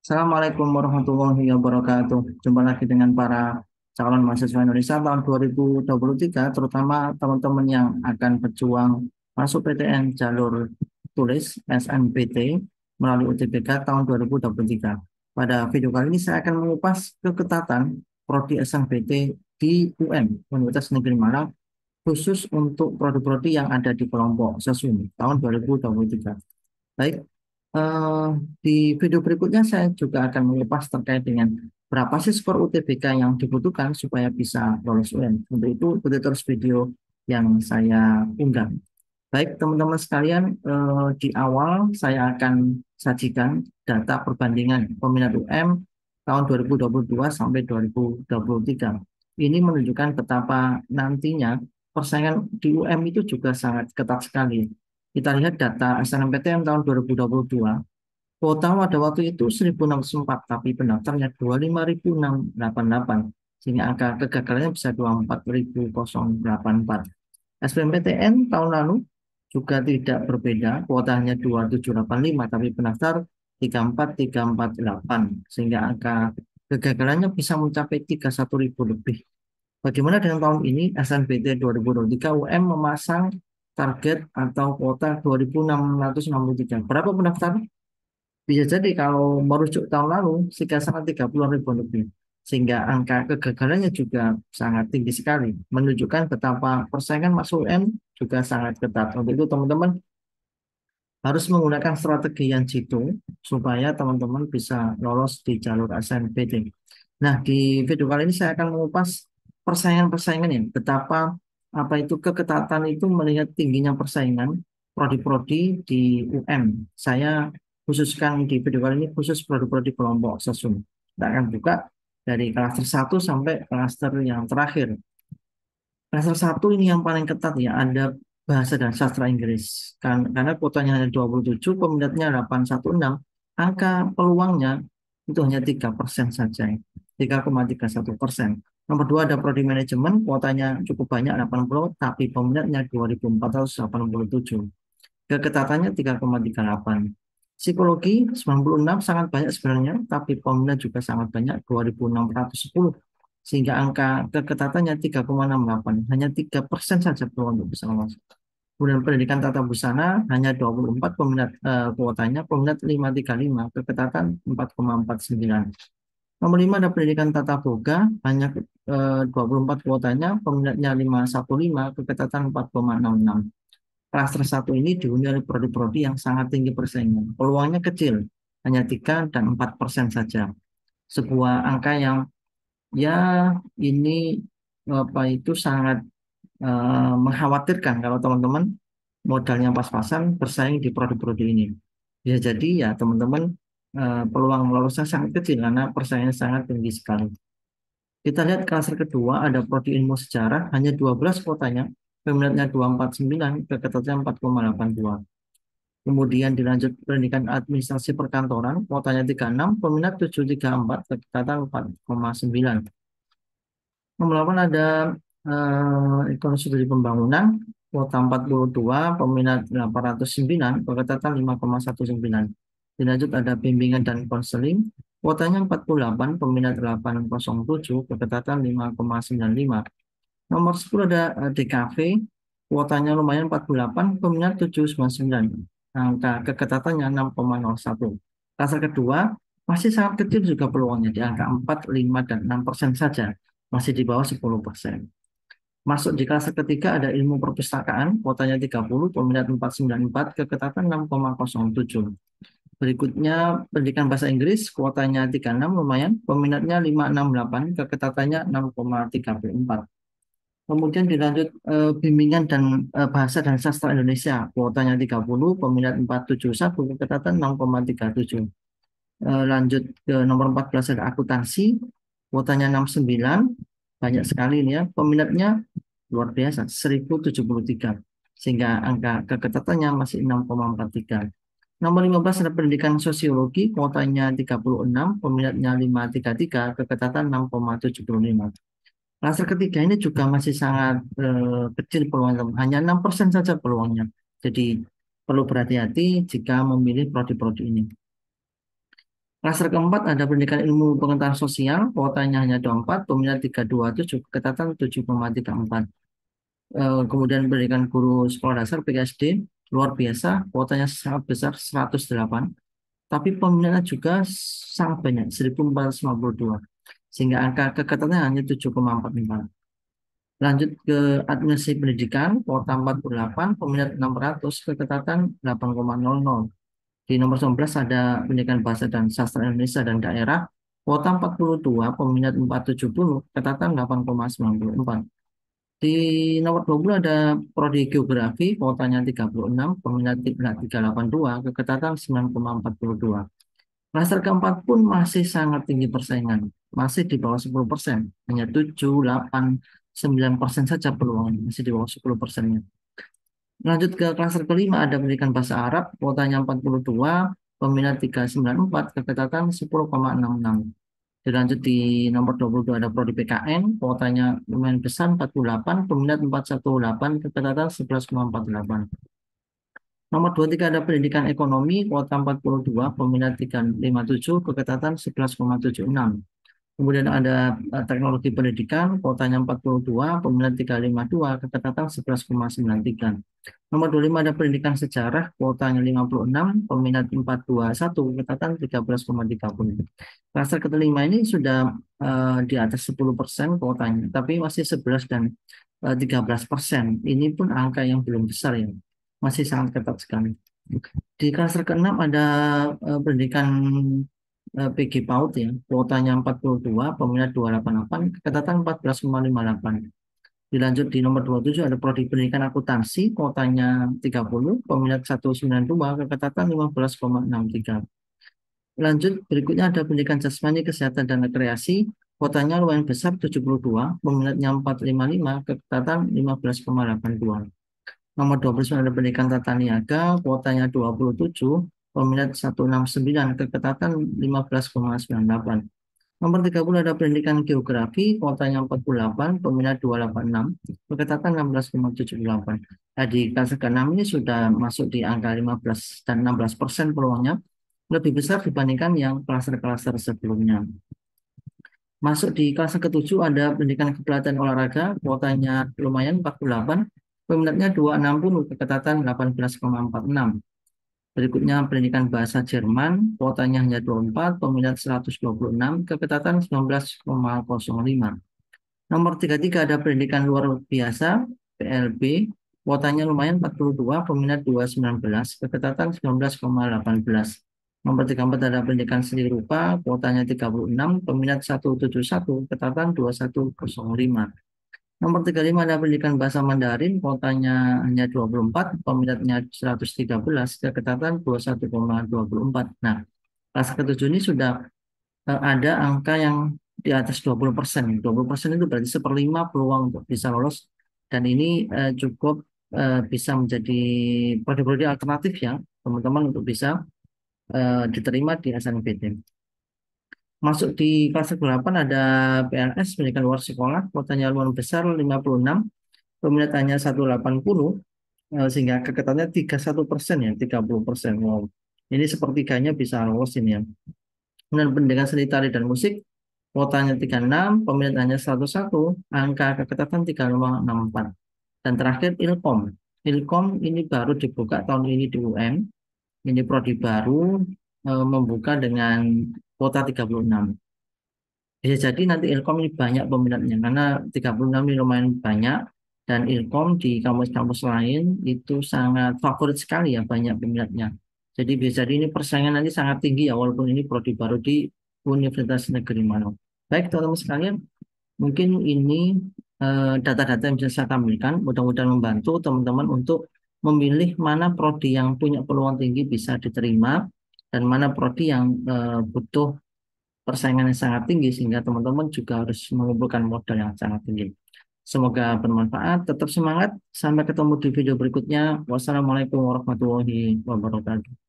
Assalamualaikum warahmatullahi wabarakatuh. Jumpa lagi dengan para calon mahasiswa Indonesia tahun 2023, terutama teman-teman yang akan berjuang masuk PTN jalur tulis SNPT melalui UTBK tahun 2023. Pada video kali ini saya akan mengupas keketatan prodi SNPT di UM, Universitas Negeri Malang, khusus untuk prodi-prodi yang ada di kelompok SESUM tahun 2023. Baik, Eh, di video berikutnya saya juga akan mengupas terkait dengan berapa sih skor UTBK yang dibutuhkan supaya bisa lolos UN. Untuk itu, ikuti terus video yang saya unggah. Baik, teman-teman sekalian, di awal saya akan sajikan data perbandingan peminat UM tahun 2022 sampai 2023. Ini menunjukkan betapa nantinya persaingan di UM itu juga sangat ketat sekali. Kita lihat data SNMPTN tahun 2022, kuota pada waktu itu 1.604, tapi pendaftarnya 25.688, sehingga angka kegagalannya bisa 24.084. SBMPTN tahun lalu juga tidak berbeda, kuotanya 2.785, tapi pendaftar 34.348, sehingga angka kegagalannya bisa mencapai 31.000 lebih. Bagaimana dengan tahun ini, SNBT 2023 UM memasang target atau kuota 2.663. Berapa pendaftar? Bisa jadi kalau merujuk tahun lalu, sekitar 30.000 lebih. Sehingga angka kegagalannya juga sangat tinggi sekali. Menunjukkan betapa persaingan masuk UN juga sangat ketat. Untuk itu teman-teman harus menggunakan strategi yang jitu supaya teman-teman bisa lolos di jalur SNBT. Nah, di video kali ini saya akan mengupas persaingan-persaingan ya, betapa apa itu keketatan itu melihat tingginya persaingan prodi-prodi di UM. Saya khususkan di video kali ini khusus prodi-prodi kelompok SESUM. Kita akan buka dari klaster 1 sampai klaster yang terakhir. Klaster 1 ini yang paling ketat ya, ada bahasa dan sastra Inggris. Karena kuotanya hanya 27, peminatnya 816, angka peluangnya itu hanya 3% saja, 3,31%. Nomor 2 ada prodi manajemen, kuotanya cukup banyak 80, tapi peminatnya 2.487. Keketatannya 3,38. Psikologi 96 sangat banyak sebenarnya, tapi peminat juga sangat banyak 2.610. Sehingga angka keketatannya 3,68. Hanya 3% saja peluang untuk bisa lolos. Kemudian pendidikan tata busana hanya 24 peminat, kuotanya, peminat 535, keketatan 4,49. Nomor 5 ada pendidikan tata boga, hanya 24 kuotanya, peminatnya 515, keketatan 4,66. Klaster 1 ini dihuni oleh prodi-prodi yang sangat tinggi persaingan. Peluangnya kecil, hanya 3 dan 4% saja. Sebuah angka yang ya ini apa itu sangat mengkhawatirkan kalau teman-teman modalnya pas-pasan bersaing di prodi-prodi ini. Bisa jadi ya teman-teman peluang lolosnya sangat kecil karena persaingan sangat tinggi sekali. Kita lihat klaster kedua ada prodi ilmu sejarah, hanya 12 kuotanya, peminatnya 249, keketatannya 4,82. Kemudian dilanjut pendidikan administrasi perkantoran, kuotanya 36, peminat 734, keketatan 4,9. Nomor 8 ada ekonomi studi pembangunan, kuota 42, peminat 809, keketatan 5,19. Dilanjut ada bimbingan dan konseling, kuotanya 48, peminat 807, keketatan 5,95. Nomor 10 ada DKV, kuotanya lumayan 48, peminat 799. Angka keketatannya 6,01. Klaster kedua masih sangat kecil juga peluangnya di angka 4, 5, dan 6% saja. Masih di bawah 10%. Masuk di klaster ketiga ada ilmu perpustakaan, kuotanya 30, peminat 494, keketatan 6,07. Berikutnya pendidikan bahasa Inggris, kuotanya 36 lumayan, peminatnya 568, keketatannya 6,34. Kemudian dilanjut bimbingan dan bahasa dan sastra Indonesia, kuotanya 30, peminat 471, keketatan 6,37. Lanjut ke nomor 14 ada akuntansi, kuotanya 69, banyak sekali ini ya, peminatnya luar biasa, 1073, sehingga angka keketatannya masih 6,43. Nomor 15 ada pendidikan sosiologi, kuotanya 36, peminatnya 533, keketatan 6,75. Klaster ketiga ini juga masih sangat kecil peluangnya, hanya 6% saja peluangnya. Jadi perlu berhati-hati jika memilih prodi-prodi ini. Klaster keempat ada pendidikan ilmu pengetahuan sosial, kuotanya hanya 24, peminat 327, ketatan 7,34. Kemudian pendidikan guru sekolah dasar PKSD, luar biasa, kuotanya sangat besar 108, tapi peminatnya juga sangat banyak, 1452, sehingga angka kekatannya hanya 7,44. Lanjut ke administrasi pendidikan, kuota 48, peminat 600, keketatan 8,00. Di nomor 19 ada pendidikan bahasa dan sastra Indonesia dan daerah, kuota 42, peminat 470, keketatan 8,94. Di nomor 20 ada prodi geografi, kuotanya 36, peminat 382, keketatan 9,42. Klaster keempat pun masih sangat tinggi persaingan, masih di bawah 10%, hanya 7, 8, 9% saja peluangnya, masih di bawah 10%-nya. Lanjut ke klaster kelima ada pendidikan bahasa Arab, kuotanya 42, peminat 394, keketatan 10,66. Dilanjut di nomor 22 ada prodi PKN, kuotanya lumayan besar 48, peminat 418, keketatan 11,48. Nomor 23 ada pendidikan ekonomi, kuota 42, peminat 357, keketatan 11,76. Kemudian ada teknologi pendidikan, kuotanya 42, peminat 352, keketatan 11,93. Nomor 25 ada pendidikan sejarah, kuotanya 56, peminat 421, keketatan 13,30. Klaster kelima ini sudah di atas 10% kuotanya, tapi masih 11 dan 13%. Ini pun angka yang belum besar ya, masih sangat ketat sekali. Di klaster keenam ada pendidikan PG PAUD ya, kuotanya 42, peminat 288, keketatan 14,58. Dilanjut di nomor 27 ada prodi pendidikan akuntansi, kuotanya 30, peminat 192, keketatan 15,63. Lanjut berikutnya ada pendidikan jasmani, kesehatan dan rekreasi, kuotanya lumayan besar 72, peminatnya 455, keketatan 15,82. Nomor 29 ada pendidikan tata niaga, kuotanya 27, peminat 169, keketatan 15,98. Nomor 30 ada pendidikan geografi, kuotanya 48, peminat 286, keketatan 16,78. Nah, di kelas ke-6 ini sudah masuk di angka 15 dan 16% peluangnya, lebih besar dibandingkan yang klaster-klaster sebelumnya. Masuk di kelas ke-7 ada pendidikan kepelatihan olahraga, kuotanya lumayan 48, peminatnya 260, keketatan 18,46. Berikutnya pendidikan bahasa Jerman, kuotanya hanya 24, peminat 126, keketatan 19,05. Nomor 33 ada pendidikan luar biasa, PLB, kuotanya lumayan 42, peminat 219, keketatan 19,18. Nomor 34 ada pendidikan seni rupa, kuotanya 36, peminat 171, keketatan 21,05. Nomor 35 ada pendidikan bahasa Mandarin, kuotanya hanya 24, peminatnya 113, keketatan 21,24. Nah, kelas ke-7 ini sudah ada angka yang di atas 20%. 20% itu berarti seperlima peluang untuk bisa lolos. Dan ini cukup bisa menjadi prodi-prodi alternatif ya, teman-teman untuk bisa diterima di SNMPTN. Masuk di kelas ke-8 ada PLS, pendidikan luar sekolah, kuotanya lumayan besar 56, peminat hanya 180, sehingga kekatannya 31% ya, 30%. Wow. Ini sepertiganya bisa lolos ini ya. Kemudian pendidikan seni tari dan musik, kuotanya 36, peminat hanya 101, angka keketatan 3,64. Dan terakhir Ilkom. Ilkom ini baru dibuka tahun ini di UM. Ini prodi baru membuka dengan kuota 36. Bisa jadi nanti Ilkom ini banyak peminatnya karena 36 ini lumayan banyak, dan Ilkom di kampus-kampus lain itu sangat favorit sekali ya, banyak peminatnya. Jadi bisa jadi ini persaingan nanti sangat tinggi ya, walaupun ini prodi baru di Universitas Negeri Manado. Baik teman-teman sekalian, mungkin ini data-data yang bisa saya tampilkan, mudah-mudahan membantu teman-teman untuk memilih mana prodi yang punya peluang tinggi bisa diterima dan mana prodi yang butuh persaingan yang sangat tinggi, sehingga teman-teman juga harus mengumpulkan modal yang sangat tinggi. Semoga bermanfaat, tetap semangat. Sampai ketemu di video berikutnya. Wassalamualaikum warahmatullahi wabarakatuh.